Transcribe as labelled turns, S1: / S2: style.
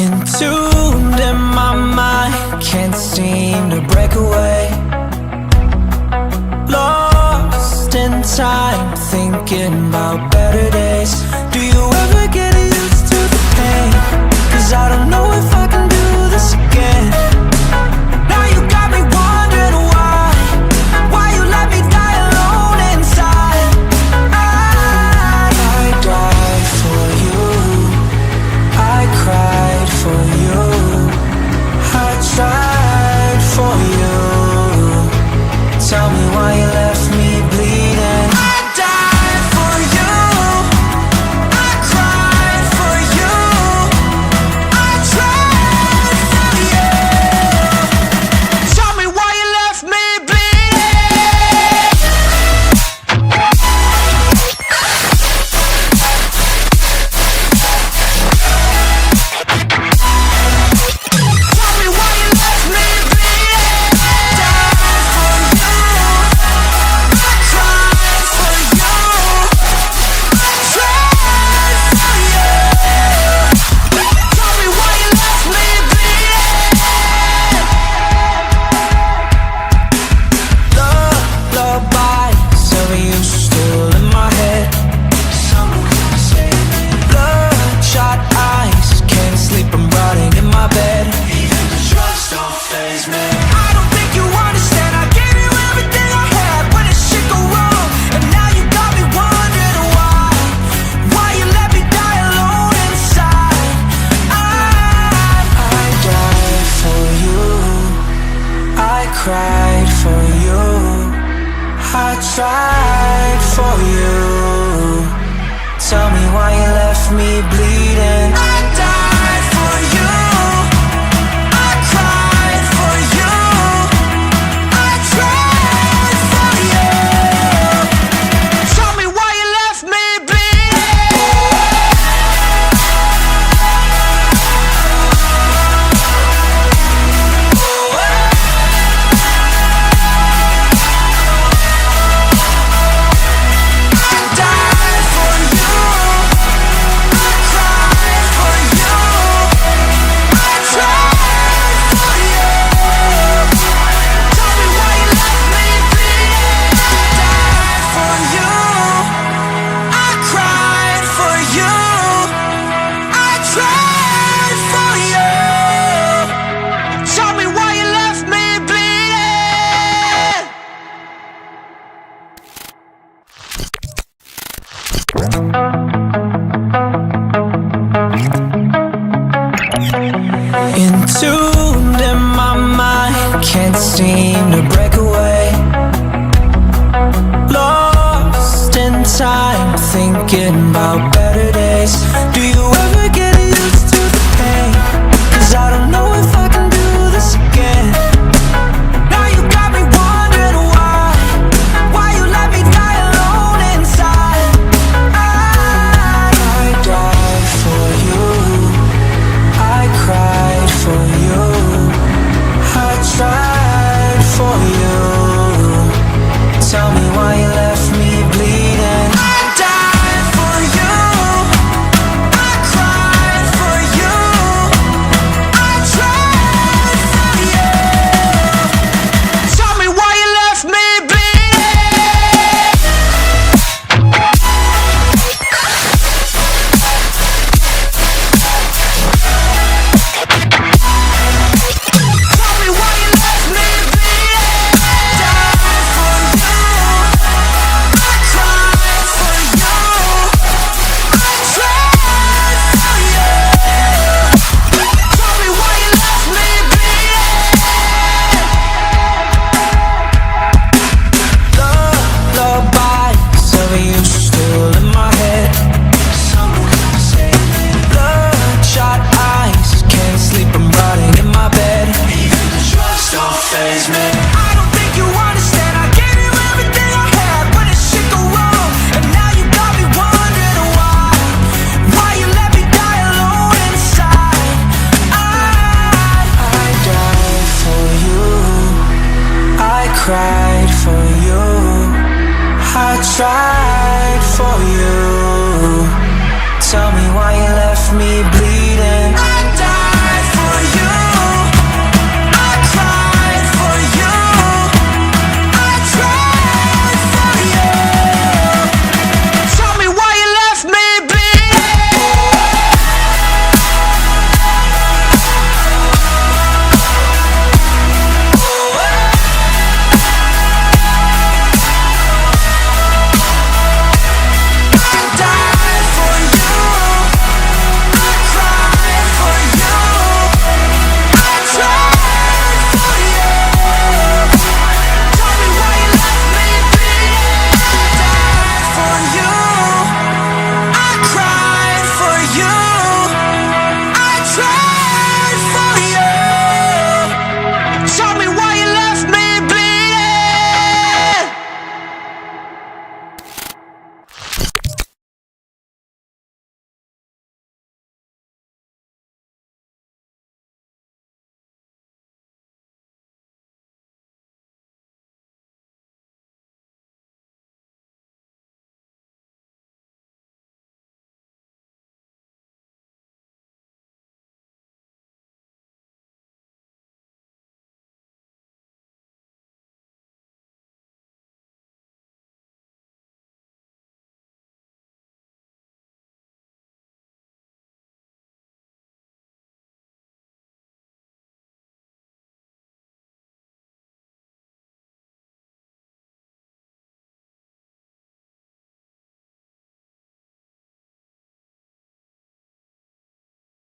S1: Entombed in my mind, can't seem to break away. Lost in time, thinking about better days. Do you ever get used to the pain? 'Cause I don't know if I can do this again. Now you got me wondering why you let me die alone inside. I died for you, I cried for you, I tried for you. Tell me why you left me bleeding. I died for you, I cried for you, I tried for you. Tell me why you left me bleeding. Tell me why you left me bleeding. Died for you, I cried for you, I tried for you. Tell me why you left me bleeding. Lullaby, silly, you still in my head. Bloodshot eyes, can't sleep, I'm rotting in my bed. Even the drugs don't faze me. I don't think you understand, I gave you everything I had. When did shit go wrong? And now you got me wondering why you let me die alone inside. I died for you, I cried for you, I tried for you. Tell me why you left me bleeding. I died for you, I cried for you, I tried for you. Tell me why you left me bleeding. I died for you, I cried for you, I tried for you. Tell me why you left me bleeding. I died for you, I cried for you, I tried for you. Tell me why you left me bleeding. Entombed in my mind, can't seem to break away. Lost in time, thinking about better days. Do you ever get used to the pain? 'Cause I don't know if I can do this again. Now you got me wondering why you let me die alone inside. I died for you, I cried for you, I tried for you. Tell me why you left me bleeding. I died for you, I cried for you, I tried for you. Tell me why you left me bleeding. Tell me why you left me bleeding. Died for you, I cried for you, I tried for you. Tell me why you left me bleeding. Lullaby, silly, you still in my head. Bloodshot eyes, can't sleep, I'm rotting in my bed. Even the drugs don't faze me. I don't think you understand, I gave you everything I had. When did shit go wrong? And now you got me wondering why you let me die alone inside. I died for you, I cried for you, I tried me